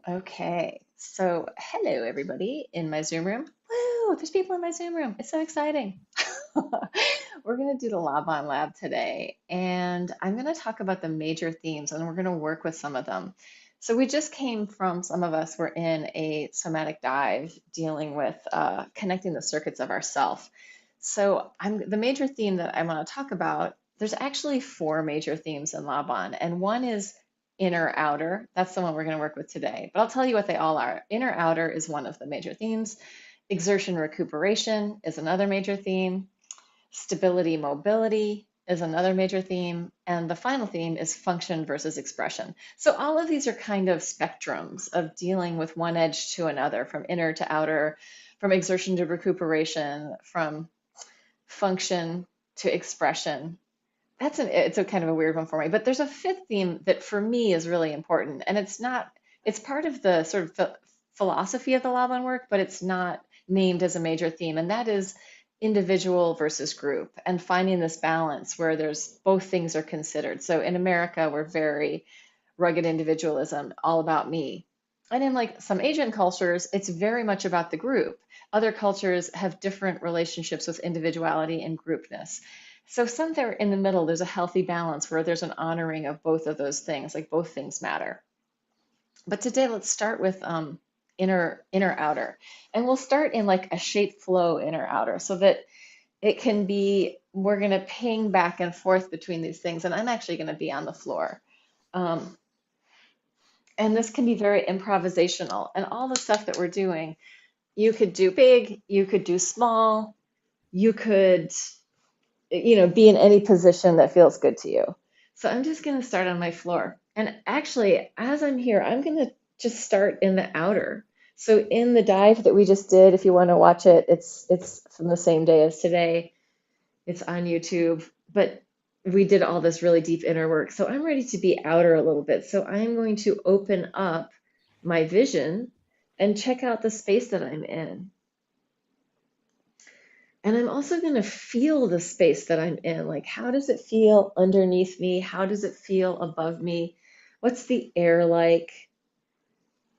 Okay, so hello everybody in my Zoom room. Woo, there's people in my Zoom room. It's so exciting. We're going to do the Laban Lab today, and I'm going to talk about the major themes, and we're going to work with some of them. So we just came from, some of us were in a somatic dive dealing with connecting the circuits of ourself. So the major theme that I want to talk about, there's actually four major themes in Laban, and one is inner outer. That's the one we're going to work with today. But I'll tell you what they all are. Inner outer is one of the major themes. Exertion recuperation is another major theme. Stability mobility is another major theme. And the final theme is function versus expression. So all of these are kind of spectrums of dealing with one edge to another, from inner to outer, from exertion to recuperation, from function to expression. It's a kind of a weird one for me, but there's a fifth theme that for me is really important, and it's part of the sort of philosophy of the Laban work, but it's not named as a major theme, and that is individual versus group, and finding this balance where there's both things are considered. So in America, we're very rugged individualism, all about me. And in like some Asian cultures, it's very much about the group. Other cultures have different relationships with individuality and groupness. So somewhere in the middle, there's a healthy balance where there's an honoring of both of those things, like both things matter. But today, let's start with inner outer, and we'll start in like a shape flow inner outer, so that it can be. We're going to ping back and forth between these things, and I'm actually going to be on the floor. Um, and this can be very improvisational, and all the stuff that we're doing, you could do big, you could do small, you could be in any position that feels good to you. So I'm just going to start on my floor. And actually, as I'm here, I'm going to just start in the outer. So in the dive that we just did, if you want to watch it, it's from the same day as today. It's on YouTube, but we did all this really deep inner work. So I'm ready to be outer a little bit. So I'm going to open up my vision and check out the space that I'm in. And I'm also going to feel the space that I'm in. Like, how does it feel underneath me? How does it feel above me? What's the air like?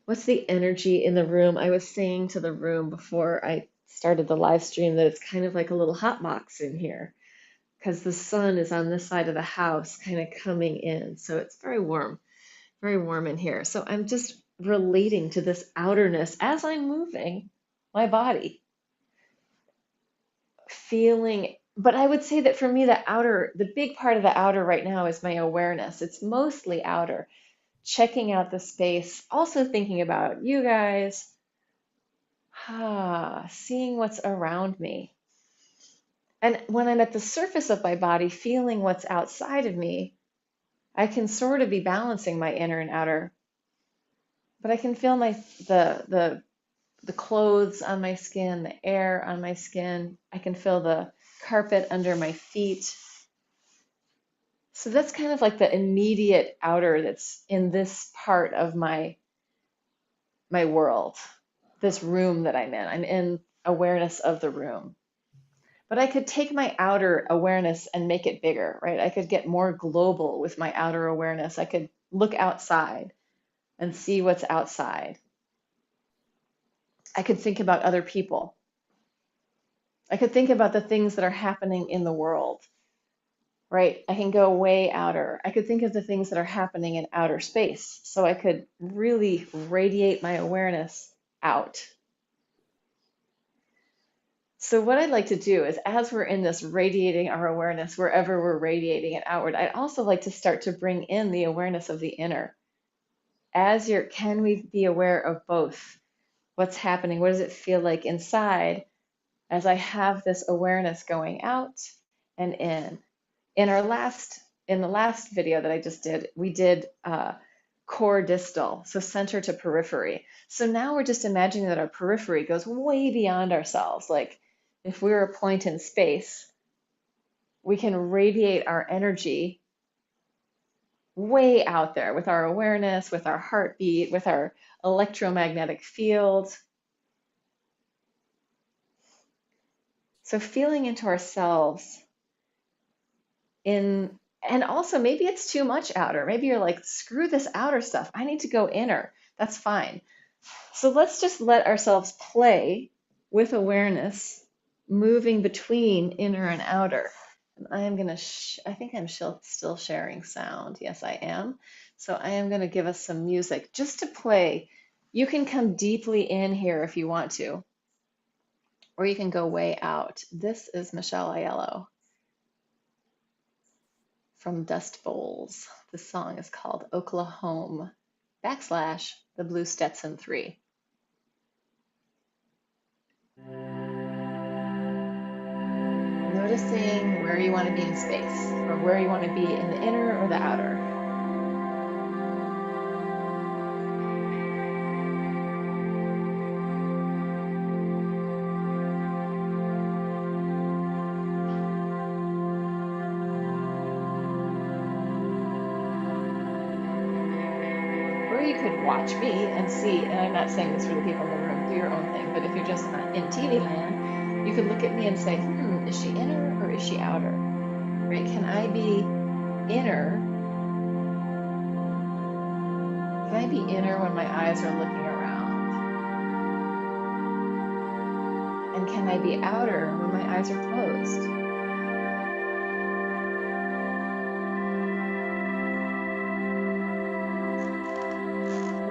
What's the energy in the room? I was saying to the room before I started the live stream that it's kind of like a little hot box in here because the sun is on this side of the house, kind of coming in. So it's very warm in here. So I'm just relating to this outerness as I'm moving my body, feeling. But I would say that for me, the big part of the outer right now is my awareness. It's mostly outer, checking out the space, also thinking about you guys, seeing what's around me. And when I'm at the surface of my body, feeling what's outside of me, I can sort of be balancing my inner and outer, but I can feel the clothes on my skin, the air on my skin. I can feel the carpet under my feet. So that's kind of like the immediate outer that's in this part of my world, this room that I'm in. I'm in awareness of the room. But I could take my outer awareness and make it bigger, right? I could get more global with my outer awareness. I could look outside and see what's outside. I could think about other people. I could think about the things that are happening in the world, right? I can go way outer. I could think of the things that are happening in outer space. So I could really radiate my awareness out. So what I'd like to do is, as we're in this radiating our awareness, wherever we're radiating it outward, I'd also like to start to bring in the awareness of the inner. Can we be aware of both? What's happening? What does it feel like inside as I have this awareness going out and in? In the last video that I just did, we did core distal, so center to periphery. So now we're just imagining that our periphery goes way beyond ourselves. Like if we're a point in space, we can radiate our energy way out there with our awareness, with our heartbeat, with our electromagnetic field. So feeling into ourselves in, and also maybe it's too much outer. Maybe you're like, screw this outer stuff. I need to go inner. That's fine. So let's just let ourselves play with awareness, moving between inner and outer. And I am going to, I think I'm still sharing sound. Yes, I am. So I am going to give us some music just to play. You can come deeply in here if you want to, or you can go way out. This is Michelle Aiello from Dust Bowls. The song is called Oklahoma / the Blue Stetson 3. Noticing where you want to be in space, or where you want to be in the inner or the outer. Or you could watch me and see, and I'm not saying this for the people in the room, do your own thing, but if you're just not in TV land, you could look at me and say, is she inner or is she outer? Right? Can I be inner? Can I be inner when my eyes are looking around? And can I be outer when my eyes are closed?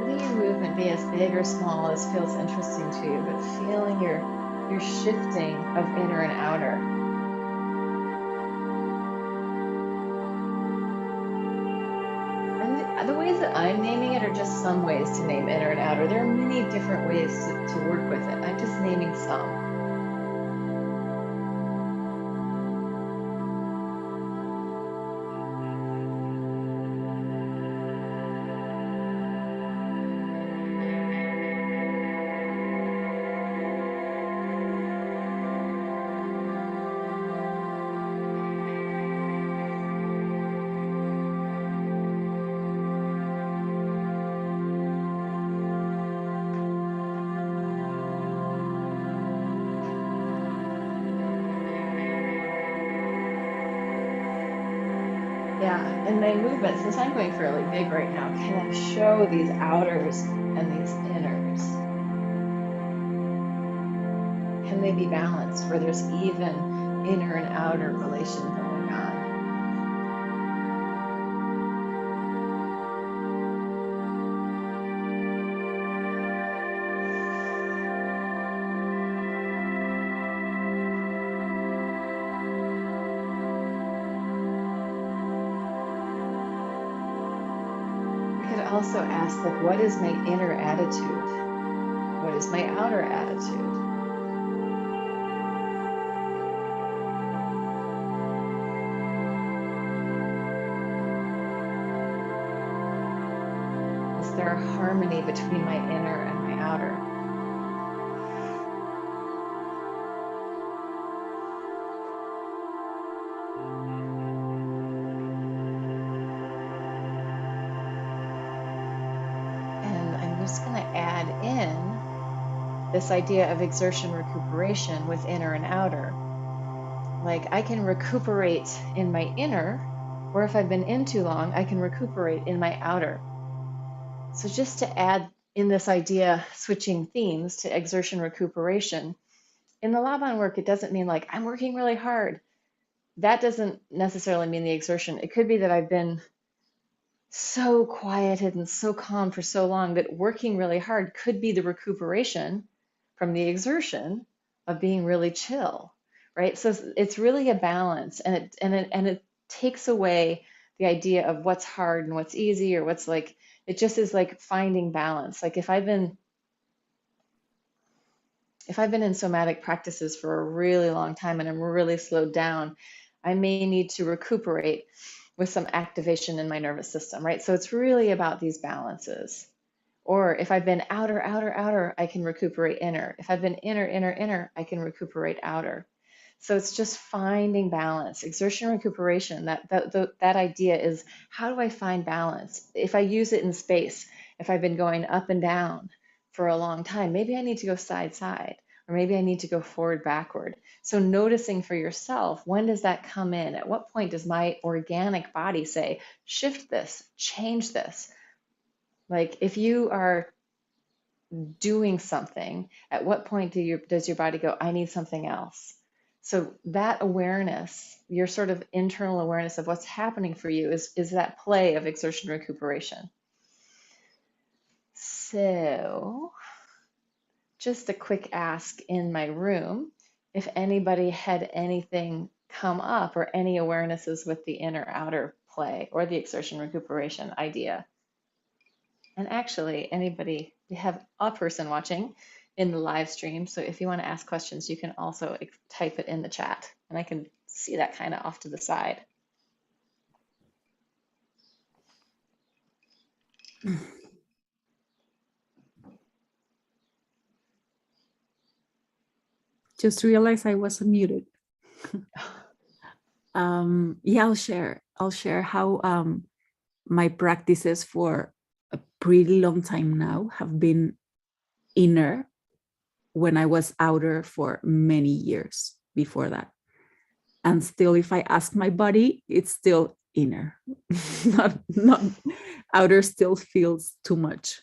Letting your movement be as big or small as feels interesting to you, but feeling your shifting of inner and outer. And the ways that I'm naming it are just some ways to name inner and outer. There are many different ways to work with it. I'm just naming some. Yeah, and my movement, since I'm going fairly big right now, can I show these outers and these inners? Can they be balanced where there's even inner and outer relation going on? Also ask, like, what is my inner attitude? What is my outer attitude? Is there a harmony between my inner and my outer? Just going to add in this idea of exertion recuperation with inner and outer. Like, I can recuperate in my inner, or if I've been in too long, I can recuperate in my outer. So just to add in this idea, switching themes to exertion recuperation, in the Laban work, it doesn't mean like I'm working really hard. That doesn't necessarily mean the exertion. It could be that I've been so quieted and so calm for so long that working really hard could be the recuperation from the exertion of being really chill, right? So it's really a balance, and it takes away the idea of what's hard and what's easy, or what's like, it just is like finding balance. Like if I've been in somatic practices for a really long time and I'm really slowed down, I may need to recuperate with some activation in my nervous system, right? So it's really about these balances. Or if I've been outer, I can recuperate inner. If I've been inner, I can recuperate outer. So it's just finding balance. Exertion recuperation, that idea is, how do I find balance? If I use it in space, if I've been going up and down for a long time, maybe I need to go side, or maybe I need to go forward, backward. So noticing for yourself, when does that come in? At what point does my organic body say, shift this, change this? Like if you are doing something, at what point does your body go, I need something else? So that awareness, your sort of internal awareness of what's happening for you is that play of exertion recuperation. So just a quick ask in my room, if anybody had anything come up or any awarenesses with the inner outer play or the exertion recuperation idea. And actually, anybody, we have a person watching in the live stream. So if you want to ask questions, you can also type it in the chat and I can see that kind of off to the side. Just realized I was muted. Yeah, I'll share how my practices for a pretty long time now have been inner when I was outer for many years before that. And still, if I ask my body, it's still inner. not outer still feels too much.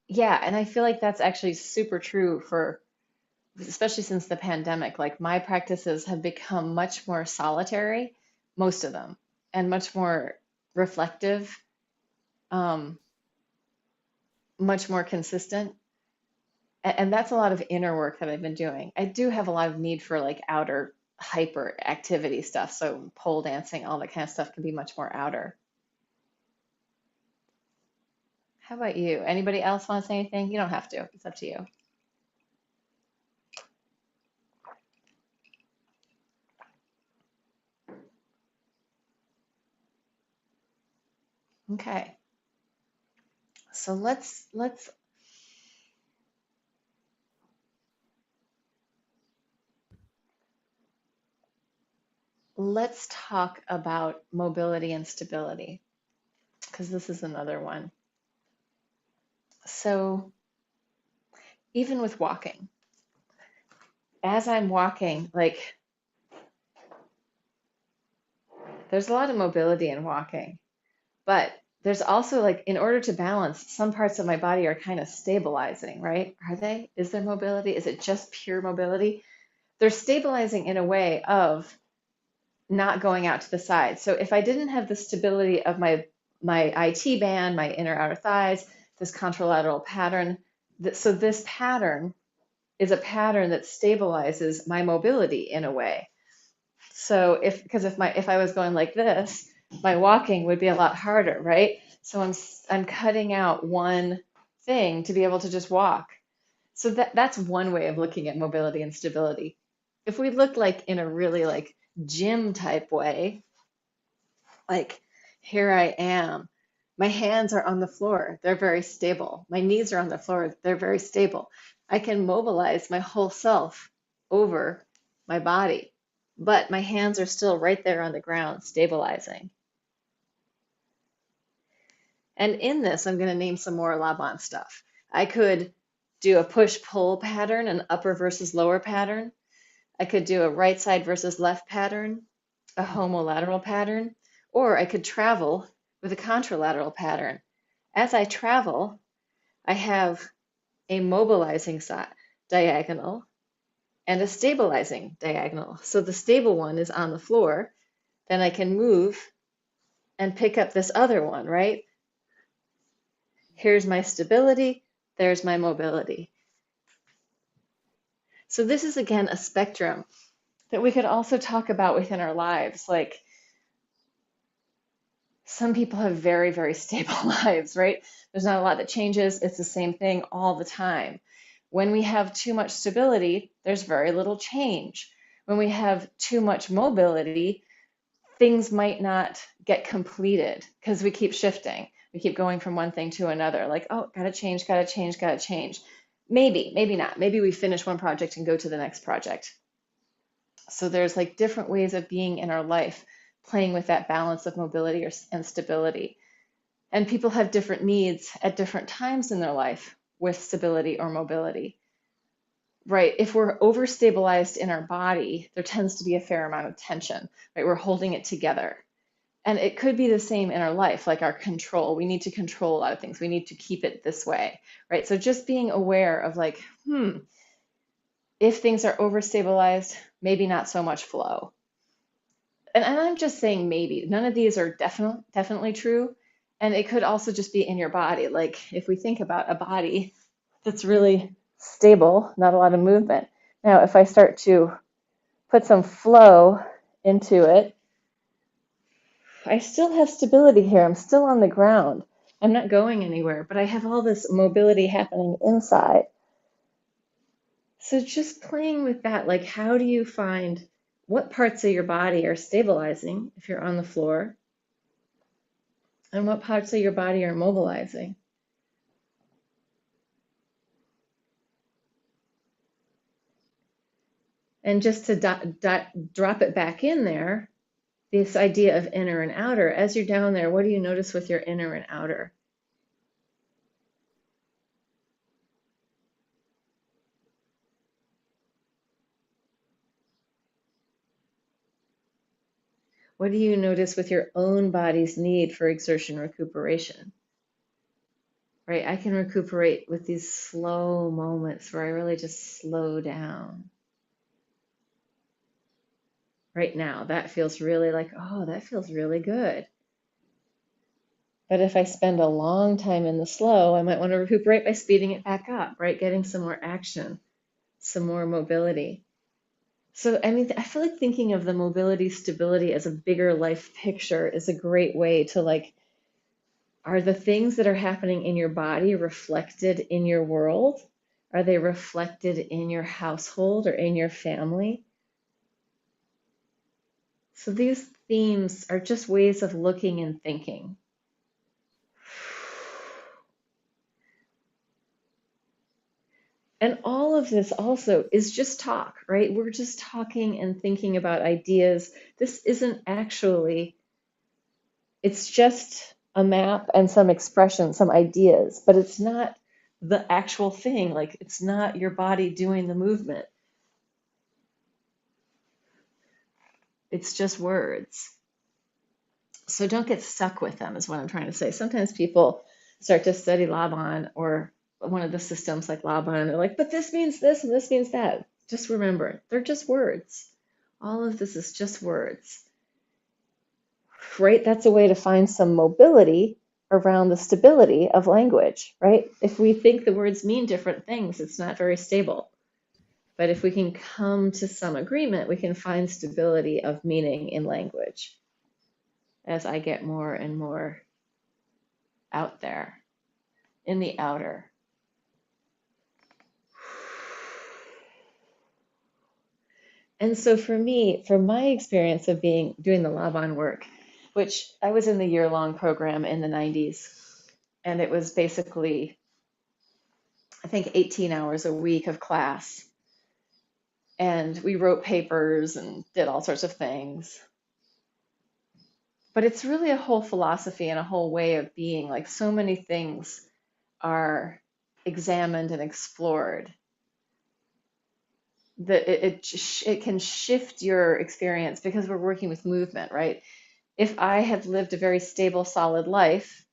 Yeah, and I feel like that's actually super true for, especially since the pandemic. Like my practices have become much more solitary, most of them, and much more reflective, um, much more consistent. And that's a lot of inner work that I've been doing. I do have a lot of need for like outer hyper activity stuff. So pole dancing, all that kind of stuff can be much more outer. How about you? Anybody else want to say anything? You don't have to. It's up to you. Okay. So let's talk about mobility and stability because this is another one. So even with walking, as I'm walking, like there's a lot of mobility in walking, but there's also like in order to balance, some parts of my body are kind of stabilizing, right? Are they? Is there mobility? Is it just pure mobility? They're stabilizing in a way of not going out to the side. So if I didn't have the stability of my IT band, my inner outer thighs, this contralateral pattern, so this pattern is a pattern that stabilizes my mobility in a way. So if I was going like this, my walking would be a lot harder, right? So I'm cutting out one thing to be able to just walk. So that's one way of looking at mobility and stability. If we look like in a really like gym type way, like here I am, my hands are on the floor, they're very stable. My knees are on the floor, they're very stable. I can mobilize my whole self over my body, but my hands are still right there on the ground, stabilizing. And in this, I'm going to name some more Laban stuff. I could do a push-pull pattern, an upper versus lower pattern. I could do a right side versus left pattern, a homolateral pattern, or I could travel with a contralateral pattern. As I travel, I have a mobilizing side, diagonal and a stabilizing diagonal. So the stable one is on the floor. Then I can move and pick up this other one, right? Here's my stability, there's my mobility. So this is again a spectrum that we could also talk about within our lives. Like some people have very, very stable lives, right? There's not a lot that changes. It's the same thing all the time. When we have too much stability, there's very little change. When we have too much mobility, things might not get completed because we keep shifting. We keep going from one thing to another, like, oh, gotta change, gotta change, gotta change. Maybe, maybe not. Maybe we finish one project and go to the next project. So there's like different ways of being in our life, playing with that balance of mobility and stability. And people have different needs at different times in their life with stability or mobility. Right? If we're overstabilized in our body, there tends to be a fair amount of tension, right? We're holding it together. And it could be the same in our life, like our control. We need to control a lot of things. We need to keep it this way, right? So just being aware of like, if things are overstabilized, maybe not so much flow. And I'm just saying maybe. None of these are definitely true. And it could also just be in your body. Like if we think about a body that's really stable, not a lot of movement. Now, if I start to put some flow into it, I still have stability here. I'm still on the ground. I'm not going anywhere, but I have all this mobility happening inside. So just playing with that, like how do you find what parts of your body are stabilizing if you're on the floor, and what parts of your body are mobilizing? And just to drop it back in there, this idea of inner and outer, as you're down there, what do you notice with your inner and outer? What do you notice with your own body's need for exertion recuperation? Right? I can recuperate with these slow moments where I really just slow down. Right now, that feels really like, oh, that feels really good. But if I spend a long time in the slow, I might want to recuperate by speeding it back up, right? Getting some more action, some more mobility. So, I mean, I feel like thinking of the mobility stability as a bigger life picture is a great way to like, are the things that are happening in your body reflected in your world? Are they reflected in your household or in your family? So these themes are just ways of looking and thinking. And all of this also is just talk, right? We're just talking and thinking about ideas. This isn't actually, it's just a map and some expression, some ideas, but it's not the actual thing. Like it's not your body doing the movement. It's just words. So don't get stuck with them, is what I'm trying to say. Sometimes people start to study Laban or one of the systems like Laban, and they're like, but this means this and this means that. Just remember, they're just words. All of this is just words, right? That's a way to find some mobility around the stability of language, right? If we think the words mean different things, it's not very stable. But if we can come to some agreement, we can find stability of meaning in language as I get more and more out there in the outer. And so for me, from my experience of doing the Laban work, which I was in the year-long program in the 90s, and it was basically, I think, 18 hours a week of class. And we wrote papers and did all sorts of things. But it's really a whole philosophy and a whole way of being. Like so many things are examined and explored that it can shift your experience because we're working with movement, right? If I have lived a very stable, solid life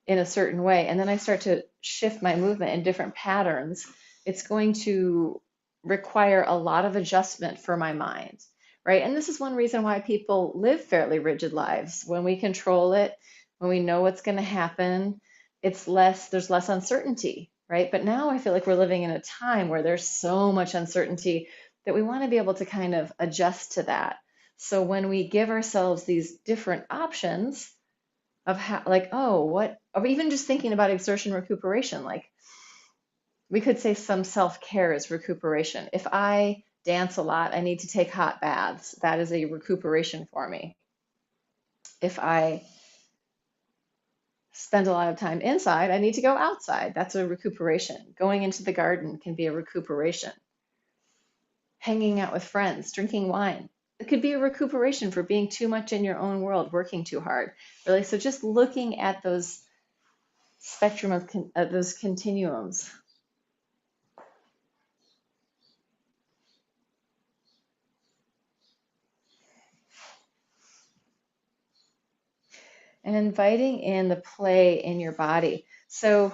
in a certain way, and then I start to shift my movement in different patterns, it's going to require a lot of adjustment for my mind, right? And this is one reason why people live fairly rigid lives. When we control it, when we know what's going to happen, there's less uncertainty, right? But now I feel like we're living in a time where there's so much uncertainty that we want to be able to kind of adjust to that. So when we give ourselves these different options of how, like, oh, what, or even just thinking about exertion recuperation, like we could say some self-care is recuperation. If I dance a lot, I need to take hot baths. That is a recuperation for me. If I spend a lot of time inside, I need to go outside. That's a recuperation. Going into the garden can be a recuperation. Hanging out with friends, drinking wine. It could be a recuperation for being too much in your own world, working too hard. Really, so just looking at those spectrum of those continuums. and inviting in the play in your body. So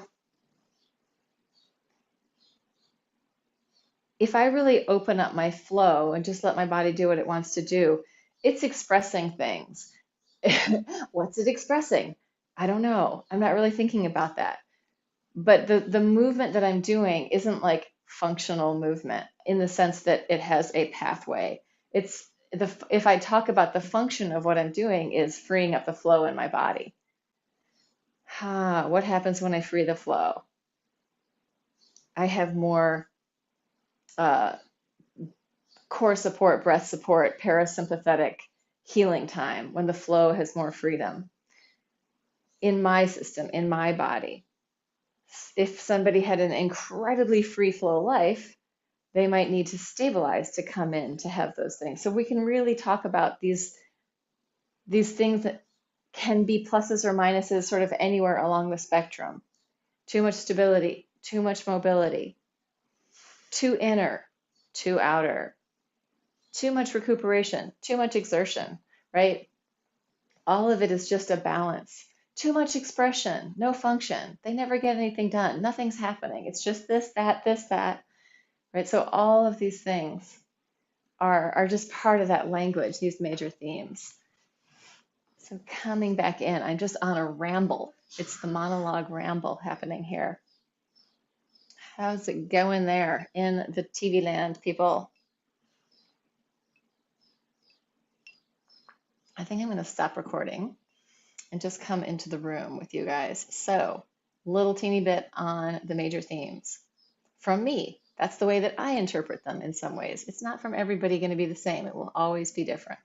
if I really open up my flow and just let my body do what it wants to do, it's expressing things. What's it expressing? I don't know. I'm not really thinking about that. But the movement that I'm doing isn't like functional movement in the sense that it has a pathway. It's the if I talk about the function of what I'm doing is freeing up the flow in my body. What happens when I free the flow? I have more uh, core support, breath support, parasympathetic healing time when the flow has more freedom in my system, in my body. If somebody had an incredibly free flow life, they might need to stabilize to come in to have those things. So we can really talk about these things that can be pluses or minuses sort of anywhere along the spectrum. Too much stability, too much mobility, too inner, too outer, too much recuperation, too much exertion, right? All of it is just a balance. Too much expression, no function. They never get anything done. Nothing's happening. It's just this, that, right? So all of these things are just part of that language, these major themes. So coming back in, I'm just on a ramble. It's the monologue ramble happening here. How's it going there in the TV land, people? I think I'm going to stop recording and just come into the room with you guys. So, little teeny bit on the major themes from me. That's the way that I interpret them in some ways. It's not from everybody going to be the same. It will always be different.